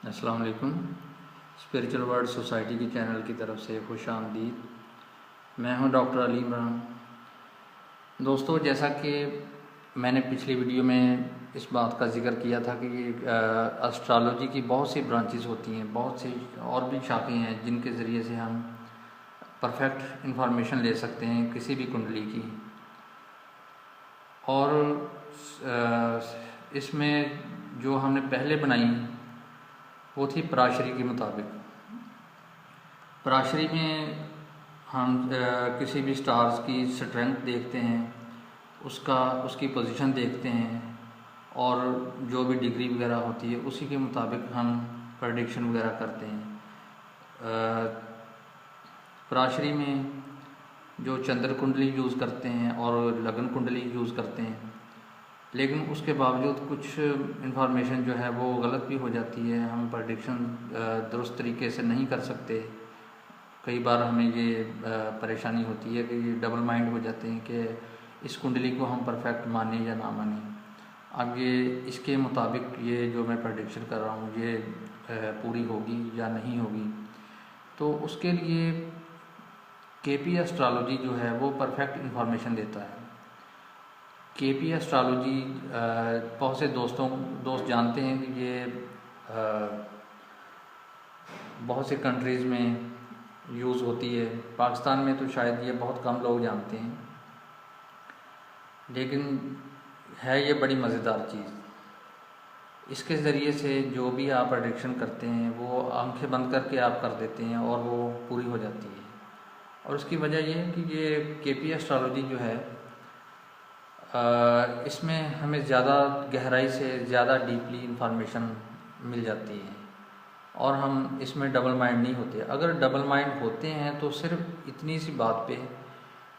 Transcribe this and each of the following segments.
अस्सलाम वालेकुम। Spiritual world society की चैनल की तरफ से खुश आमदीद। मैं हूं डॉक्टर अली इमरान। दोस्तों, जैसा कि मैंने पिछली वीडियो में इस बात का जिक्र किया था कि एस्ट्रोलॉजी की बहुत सी ब्रांचेस होती हैं, बहुत सी और भी शाखें हैं जिनके ज़रिए से हम परफेक्ट इंफॉर्मेशन ले सकते हैं किसी भी कुंडली की। और इसमें जो हमने पहले बनाई वो थी पराशरी के मुताबिक। पराशरी में हम किसी भी स्टार्स की स्ट्रेंथ देखते हैं, उसकी पोजीशन देखते हैं और जो भी डिग्री वगैरह होती है उसी के मुताबिक हम प्रेडिक्शन वगैरह करते हैं। पराशरी में जो चंद्र कुंडली यूज़ करते हैं और लगन कुंडली यूज़ करते हैं, लेकिन उसके बावजूद कुछ इन्फॉर्मेशन जो है वो गलत भी हो जाती है। हम प्रेडिक्शन दुरुस्त तरीके से नहीं कर सकते। कई बार हमें ये परेशानी होती है कि ये डबल माइंड हो जाते हैं कि इस कुंडली को हम परफेक्ट माने या ना माने। अब ये इसके मुताबिक ये जो मैं प्रेडिक्शन कर रहा हूँ ये पूरी होगी या नहीं होगी। तो उसके लिए केपी एस्ट्रोलॉजी जो है वो परफेक्ट इन्फॉर्मेशन देता है। केपी एस्ट्रोलॉजी बहुत से दोस्त जानते हैं कि ये बहुत से कंट्रीज़ में यूज़ होती है। पाकिस्तान में तो शायद ये बहुत कम लोग जानते हैं, लेकिन है ये बड़ी मज़ेदार चीज़। इसके ज़रिए से जो भी आप प्रेडिक्शन करते हैं वो आंखें बंद करके आप कर देते हैं और वो पूरी हो जाती है। और उसकी वजह ये है कि ये केपी एस्ट्रोलॉजी जो है इसमें हमें ज़्यादा गहराई से ज़्यादा डीपली इंफॉर्मेशन मिल जाती है और हम इसमें डबल माइंड नहीं होते। अगर डबल माइंड होते हैं तो सिर्फ इतनी सी बात पे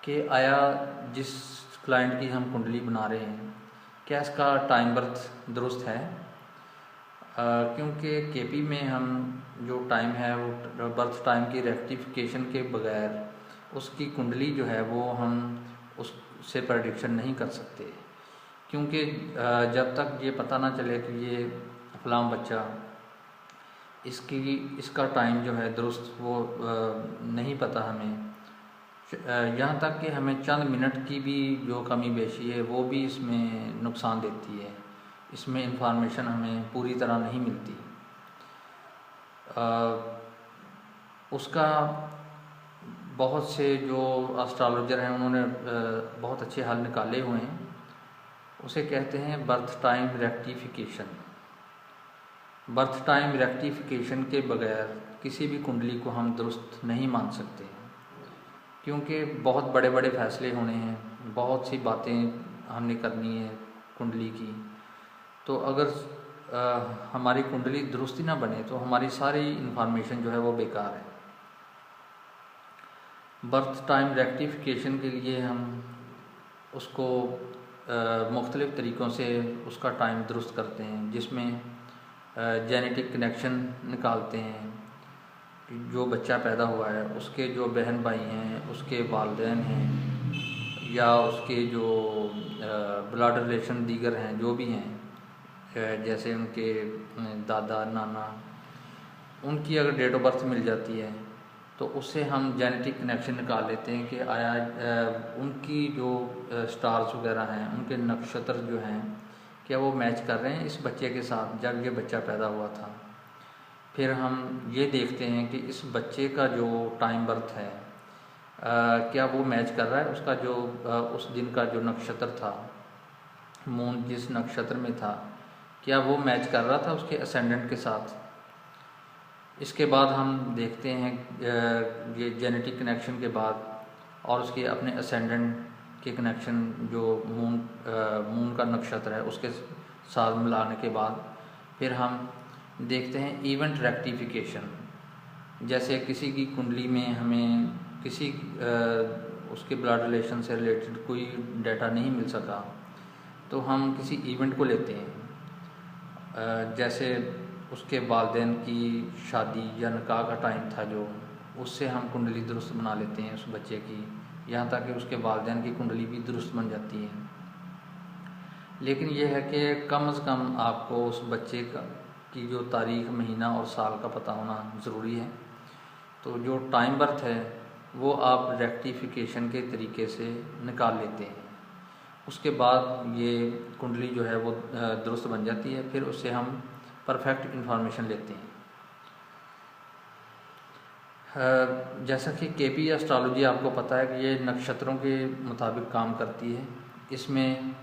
कि आया जिस क्लाइंट की हम कुंडली बना रहे हैं क्या इसका टाइम बर्थ दुरुस्त है। क्योंकि केपी में हम जो टाइम है वो बर्थ टाइम की रेक्टिफिकेशन के बगैर उसकी कुंडली जो है वो हम उससे प्रेडिक्शन नहीं कर सकते। क्योंकि जब तक ये पता ना चले कि ये फलां बच्चा इसका टाइम जो है दुरुस्त वो नहीं पता हमें। यहाँ तक कि हमें चंद मिनट की भी जो कमी बेशी है वो भी इसमें नुकसान देती है। इसमें इंफॉर्मेशन हमें पूरी तरह नहीं मिलती। उसका बहुत से जो एस्ट्रोलॉजर हैं उन्होंने बहुत अच्छे हल निकाले हुए हैं। उसे कहते हैं birth time rectification. Birth time rectification के बगैर किसी भी कुंडली को हम दुरुस्त नहीं मान सकते, क्योंकि बहुत बड़े बड़े फैसले होने हैं, बहुत सी बातें हमने करनी है कुंडली की। तो अगर हमारी कुंडली दुरुस्त ही ना बने तो हमारी सारी इन्फॉर्मेशन जो है वो बेकार है। बर्थ टाइम रेक्टिफिकेशन के लिए हम उसको मुख्तलिफ़ तरीक़ों से उसका टाइम दुरुस्त करते हैं, जिसमें जेनेटिक कनेक्शन निकालते हैं। जो बच्चा पैदा हुआ है उसके जो बहन भाई हैं, उसके वालिदैन हैं या उसके जो ब्लड रिलेशन दीगर हैं जो भी हैं, जैसे उनके दादा नाना, उनकी अगर डेट ऑफ बर्थ मिल जाती है तो उससे हम जेनेटिक कनेक्शन निकाल लेते हैं कि आया उनकी जो स्टार्स वगैरह हैं, उनके नक्षत्र जो हैं क्या वो मैच कर रहे हैं इस बच्चे के साथ जब ये बच्चा पैदा हुआ था। फिर हम ये देखते हैं कि इस बच्चे का जो टाइम बर्थ है क्या वो मैच कर रहा है उसका जो उस दिन का जो नक्षत्र था, मून जिस नक्षत्र में था, क्या वो मैच कर रहा था उसके असेंडेंट के साथ। इसके बाद हम देखते हैं ये जेनेटिक कनेक्शन के बाद और उसके अपने असेंडेंट के कनेक्शन जो मून का नक्षत्र है उसके साथ मिलाने के बाद फिर हम देखते हैं इवेंट रेक्टिफिकेशन। जैसे किसी की कुंडली में हमें किसी उसके ब्लड रिलेशन से रिलेटेड कोई डाटा नहीं मिल सका तो हम किसी इवेंट को लेते हैं, जैसे उसके वालिदैन की शादी या निकाह का टाइम था जो, उससे हम कुंडली दुरुस्त बना लेते हैं उस बच्चे की, यहाँ तक कि उसके वालिदैन की कुंडली भी दुरुस्त बन जाती है। लेकिन यह है कि कम से कम आपको उस बच्चे का की जो तारीख, महीना और साल का पता होना ज़रूरी है। तो जो टाइम बर्थ है वो आप रेक्टिफिकेशन के तरीके से निकाल लेते हैं। उसके बाद ये कुंडली जो है वो दुरुस्त बन जाती है। फिर उससे हम परफेक्ट इंफॉर्मेशन लेते हैं। जैसा कि केपी एस्ट्रोलॉजी आपको पता है कि ये नक्षत्रों के मुताबिक काम करती है। इसमें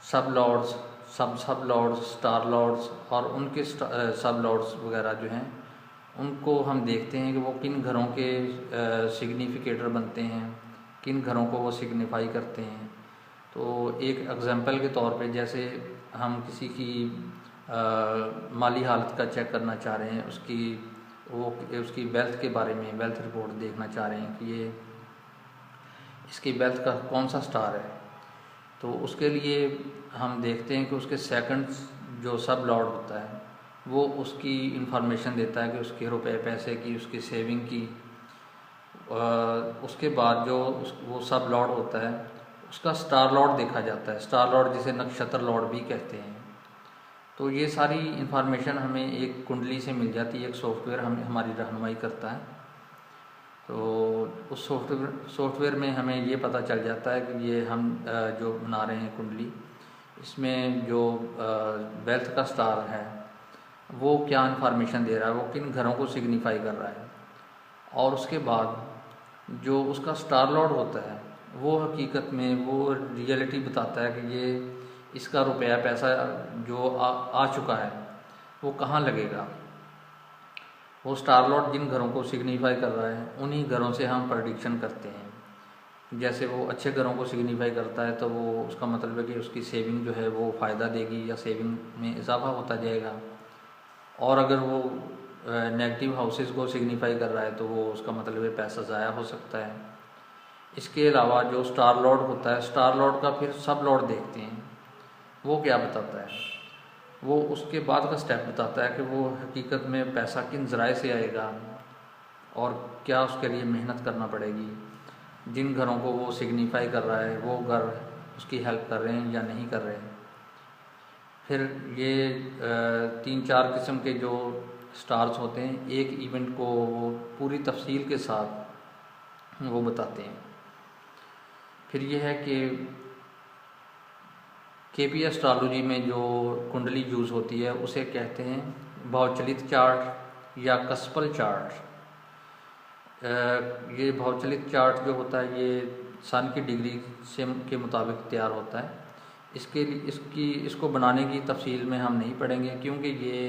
सब लॉर्ड्स, सब लॉर्ड्स, स्टार लॉर्ड्स और उनके सब लॉर्ड्स वगैरह जो हैं उनको हम देखते हैं कि वो किन घरों के सिग्निफिकेटर बनते हैं, किन घरों को वो सिग्निफाई करते हैं। तो एक एग्जांपल के तौर पे जैसे हम किसी की माली हालत का चेक करना चाह रहे हैं, उसकी वेल्थ के बारे में वेल्थ रिपोर्ट देखना चाह रहे हैं कि ये इसकी वेल्थ का कौन सा स्टार है, तो उसके लिए हम देखते हैं कि उसके सेकंड जो सब लॉर्ड होता है वो उसकी इंफॉर्मेशन देता है कि उसके रुपए पैसे की, उसकी सेविंग की। उसके बाद जो वो सब लॉर्ड होता है उसका स्टार लॉर्ड देखा जाता है, स्टार लॉर्ड जिसे नक्षत्र लॉर्ड भी कहते हैं। तो ये सारी इंफॉर्मेशन हमें एक कुंडली से मिल जाती है, एक सॉफ्टवेयर हमारी रहनुमाई करता है। तो उस सॉफ्टवेयर में हमें ये पता चल जाता है कि ये हम जो बना रहे हैं कुंडली, इसमें जो वेल्थ का स्टार है वो क्या इंफॉर्मेशन दे रहा है, वो किन घरों को सिग्निफाई कर रहा है। और उसके बाद जो उसका स्टार लॉर्ड होता है वो हकीकत में वो रियलिटी बताता है कि ये इसका रुपया पैसा जो आ चुका है वो कहाँ लगेगा। वो स्टार लॉर्ड जिन घरों को सिग्निफाई कर रहा है उन्हीं घरों से हम प्रेडिक्शन करते हैं। जैसे वो अच्छे घरों को सिग्निफाई करता है तो वो उसका मतलब है कि उसकी सेविंग जो है वो फ़ायदा देगी या सेविंग में इजाफा होता जाएगा। और अगर वो नेगेटिव हाउसेस को सिग्निफाई कर रहा है तो वो उसका मतलब है पैसा ज़ाया हो सकता है। इसके अलावा जो स्टार लॉर्ड होता है, स्टार लॉर्ड का फिर सब लॉर्ड देखते हैं, वो क्या बताता है। वो उसके बाद का स्टेप बताता है कि वो हकीकत में पैसा किन ज़राए से आएगा और क्या उसके लिए मेहनत करना पड़ेगी। जिन घरों को वो सिग्निफाई कर रहा है वो घर उसकी हेल्प कर रहे हैं या नहीं कर रहे हैं। फिर ये 3-4 किस्म के जो स्टार्स होते हैं, एक इवेंट को वो पूरी तफसील के साथ वो बताते हैं। फिर ये है कि केपी एस्ट्रोलॉजी में जो कुंडली यूज़ होती है उसे कहते हैं भावचलित चार्ट या कस्पल चार्ट। ये भावचलित चार्ट जो होता है ये सन की डिग्री से के मुताबिक तैयार होता है। इसको बनाने की तफसील में हम नहीं पढ़ेंगे क्योंकि ये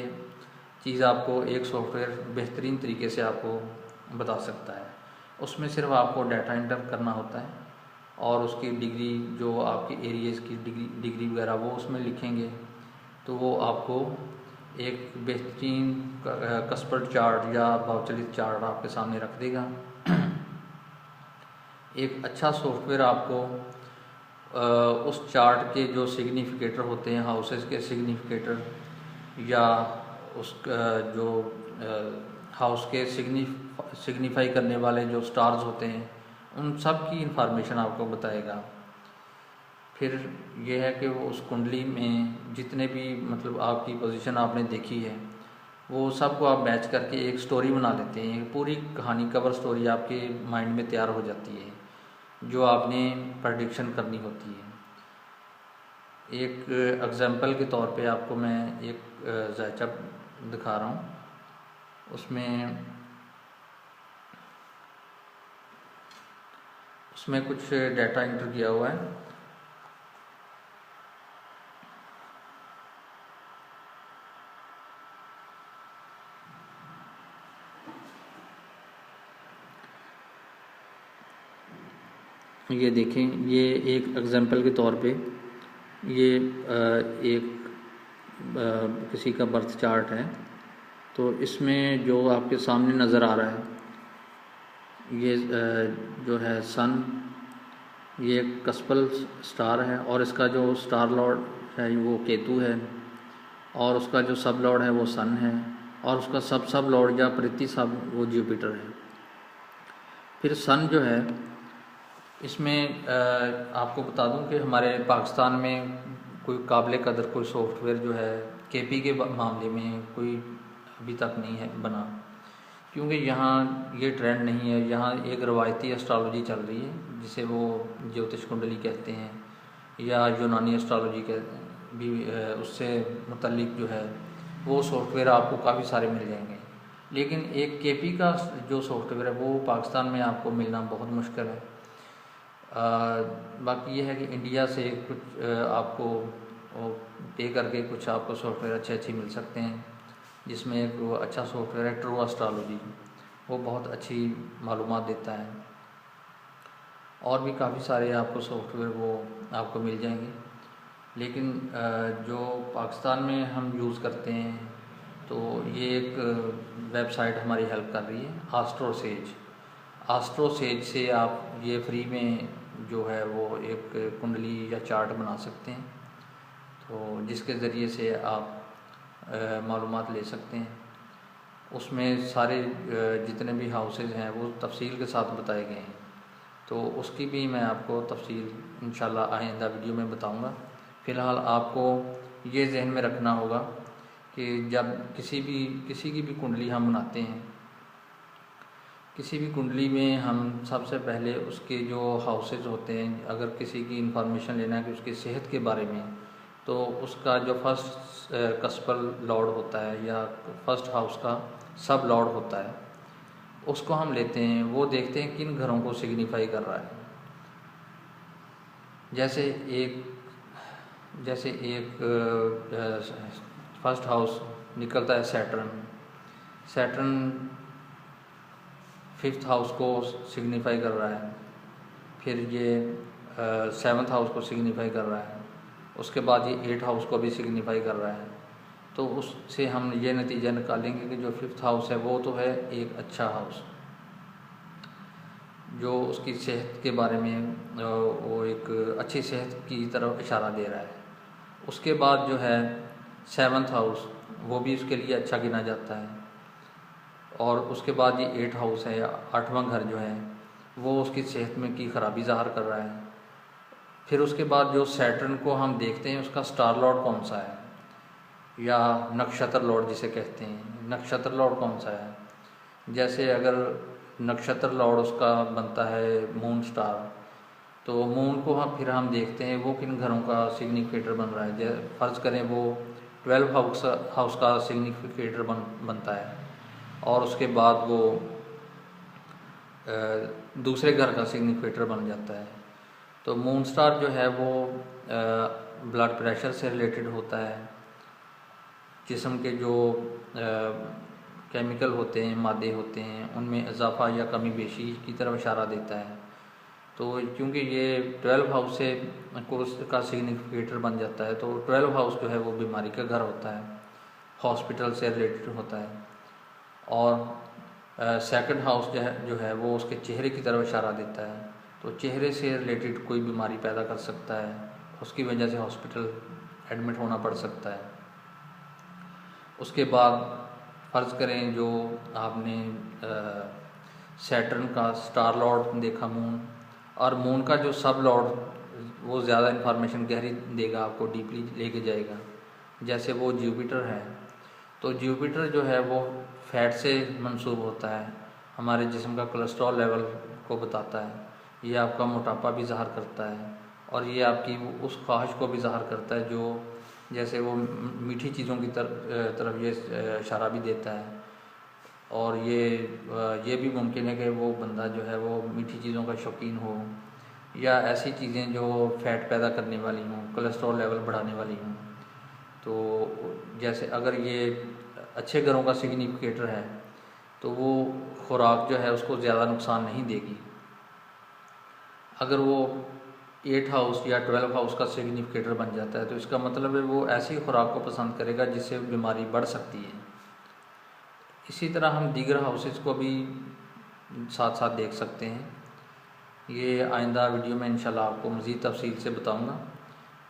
चीज़ आपको एक सॉफ्टवेयर बेहतरीन तरीके से आपको बता सकता है। उसमें सिर्फ आपको डाटा एंटर करना होता है और उसकी डिग्री जो आपके एरियाज़ की डिग्री वगैरह वो उसमें लिखेंगे तो वो आपको एक बेहतरीन कस्पर्ट चार्ट या भावचलित चार्ट आपके सामने रख देगा। एक अच्छा सॉफ्टवेयर आपको उस चार्ट के जो सिग्निफिकेटर होते हैं, हाउसेस के सिग्निफिकेटर या उस जो हाउस के सिग्निफाई करने वाले जो स्टार्स होते हैं उन सब की इंफॉर्मेशन आपको बताएगा। फिर यह है कि वो उस कुंडली में जितने भी मतलब आपकी पोजीशन आपने देखी है वो सब को आप मैच करके एक स्टोरी बना लेते हैं। पूरी कहानी कवर स्टोरी आपके माइंड में तैयार हो जाती है जो आपने प्रेडिक्शन करनी होती है। एक एग्जांपल के तौर पे आपको मैं एक जायचा दिखा रहा हूँ। उसमें कुछ डाटा एंटर किया हुआ है। ये देखें, ये एक एग्जांपल के तौर पे ये एक किसी का बर्थ चार्ट है। तो इसमें जो आपके सामने नज़र आ रहा है ये जो है सन, ये कस्पल स्टार है और इसका जो स्टार लॉर्ड है वो केतु है और उसका जो सब लॉर्ड है वो सन है और उसका सब लॉर्ड या प्रति सब वो जुपिटर है। फिर सन जो है इसमें आपको बता दूं कि हमारे पाकिस्तान में कोई काबिल कदर कोई सॉफ्टवेयर जो है केपी के मामले में कोई अभी तक नहीं है बना, क्योंकि यहाँ ये ट्रेंड नहीं है। यहाँ एक रवायती एस्ट्रोलॉजी चल रही है जिसे वो ज्योतिष कुंडली कहते हैं या यूनानी एस्ट्रोलॉजी के भी उससे मुतल्लिक जो है वो सॉफ्टवेयर आपको काफ़ी सारे मिल जाएंगे। लेकिन एक केपी का जो सॉफ्टवेयर है वो पाकिस्तान में आपको मिलना बहुत मुश्किल है। बाकी ये है कि इंडिया से कुछ आपको पे करके कुछ आपको सॉफ्टवेयर अच्छे मिल सकते हैं, जिसमें एक वो अच्छा सॉफ्टवेयर है ट्रू एस्ट्रोलॉजी, वो बहुत अच्छी मालूमात देता है। और भी काफ़ी सारे आपको सॉफ्टवेयर वो आपको मिल जाएंगे। लेकिन जो पाकिस्तान में हम यूज़ करते हैं तो ये एक वेबसाइट हमारी हेल्प कर रही है, एस्ट्रोसेज से आप ये फ्री में जो है वो एक कुंडली या चार्ट बना सकते हैं, तो जिसके ज़रिए से आप मालूमात ले सकते हैं। उसमें सारे जितने भी हाउसेज हैं वो तफसील के साथ बताए गए हैं, तो उसकी भी मैं आपको तफसील इंशाल्लाह आइंदा वीडियो में बताऊंगा। फ़िलहाल आपको ये जहन में रखना होगा कि जब किसी की भी कुंडली हम बनाते हैं, किसी भी कुंडली में हम सबसे पहले उसके जो हाउसेज होते हैं, अगर किसी की इंफॉर्मेशन लेना है कि उसकी सेहत के बारे में, तो उसका जो फर्स्ट कस्पल लॉर्ड होता है या फर्स्ट हाउस का सब लॉर्ड होता है, उसको हम लेते हैं, वो देखते हैं किन घरों को सिग्निफाई कर रहा है। जैसे एक फर्स्ट हाउस निकलता है सैटर्न 5th हाउस को सिग्निफाई कर रहा है, फिर ये 7th हाउस को सिग्निफाई कर रहा है, उसके बाद ये 8th हाउस को भी सिग्निफाई कर रहा है। तो उससे हम ये नतीजा निकालेंगे कि जो 5th हाउस है वो तो है एक अच्छा हाउस, जो उसकी सेहत के बारे में वो एक अच्छी सेहत की तरफ इशारा दे रहा है। उसके बाद जो है 7th हाउस, वो भी उसके लिए अच्छा गिना जाता है। और उसके बाद ये 8th हाउस है, 8वां घर जो है वो उसकी सेहत में की खराबी ज़ाहिर कर रहा है। फिर उसके बाद जो सैटर्न को हम देखते हैं उसका स्टार लॉर्ड कौन सा है, या नक्षत्र लॉर्ड जिसे कहते हैं, नक्षत्र लॉर्ड कौन सा है। जैसे अगर नक्षत्र लॉर्ड उसका बनता है मून स्टार, तो मून को फिर हम देखते हैं वो किन घरों का सिग्निफिकेटर बन रहा है। फ़र्ज़ करें वो 12 हाउस का सिग्निफिकेटर बनता है, और उसके बाद वो दूसरे घर का सिग्निफिकेटर बन जाता है। तो मून स्टार जो है वो ब्लड प्रेशर से रिलेटेड होता है, जिस्म के जो केमिकल होते हैं, मादे होते हैं, उनमें इजाफा या कमी बेशी की तरफ इशारा देता है। तो क्योंकि ये 12 हाउस से कोर्स का सिग्निफिकेटर बन जाता है, तो 12 हाउस जो है वो बीमारी का घर होता है, हॉस्पिटल से रिलेटेड होता है। और सेकंड हाउस जो है वो उसके चेहरे की तरफ इशारा देता है, तो चेहरे से रिलेटेड कोई बीमारी पैदा कर सकता है, उसकी वजह से हॉस्पिटल एडमिट होना पड़ सकता है। उसके बाद फ़र्ज़ करें जो आपने सैटर्न का स्टार लॉर्ड देखा मून, और मून का जो सब लॉर्ड वो ज़्यादा इन्फॉर्मेशन गहरी देगा, आपको डीपली लेके जाएगा। जैसे वो जुपिटर है, तो जुपिटर जो है वो फैट से मंसूब होता है, हमारे जिस्म का कोलेस्ट्रॉल लेवल को बताता है, ये आपका मोटापा भी ज़ाहिर करता है, और ये आपकी उस ख्वाहिश को भी ज़ाहिर करता है जो जैसे वो मीठी चीज़ों की तरफ ये इशारा भी देता है। और ये भी मुमकिन है कि वो बंदा जो है वो मीठी चीज़ों का शौकीन हो, या ऐसी चीज़ें जो फ़ैट पैदा करने वाली हों, कोलेस्ट्रॉल लेवल बढ़ाने वाली हों। तो जैसे अगर ये अच्छे घरों का सिग्निफिकेटर है तो वो खुराक जो है उसको ज़्यादा नुकसान नहीं देगी। अगर वो 8 हाउस या 12 हाउस का सिग्निफिकेटर बन जाता है तो इसका मतलब है वो ऐसी खुराक को पसंद करेगा जिससे बीमारी बढ़ सकती है। इसी तरह हम दीगर हाउसेस को भी साथ साथ देख सकते हैं। ये आइंदा वीडियो में इंशाल्लाह आपको मज़ीद तफसील से बताऊंगा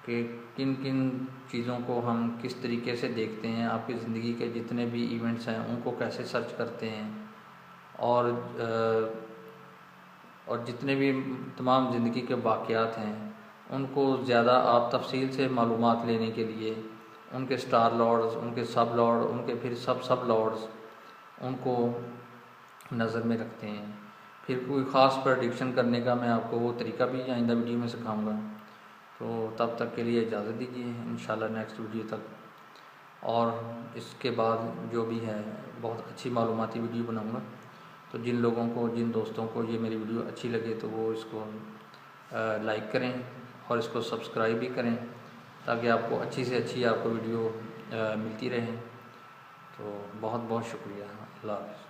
कि किन किन चीज़ों को हम किस तरीके से देखते हैं, आपकी ज़िंदगी के जितने भी इवेंट्स हैं उनको कैसे सर्च करते हैं, और जितने भी तमाम ज़िंदगी के वाक़यात हैं उनको ज़्यादा आप तफसील से मालूमात लेने के लिए उनके स्टार लॉर्ड्स, उनके सब लॉर्ड, उनके फिर सब लॉर्ड्स, उनको नज़र में रखते हैं। फिर कोई ख़ास प्रेडिक्शन करने का मैं आपको वो तरीका भी आइंदा वीडियो में सिखाऊंगा। तो तब तक के लिए इजाज़त दीजिए, इंशाल्लाह नेक्स्ट वीडियो तक। और इसके बाद जो भी है बहुत अच्छी मालूमाती वीडियो बनाऊंगा। तो जिन लोगों को, जिन दोस्तों को ये मेरी वीडियो अच्छी लगे तो वो इसको लाइक करें और इसको सब्सक्राइब भी करें, ताकि आपको अच्छी से अच्छी आपको वीडियो मिलती रहे। तो बहुत बहुत शुक्रिया। अल्लाह हाफ़िज़।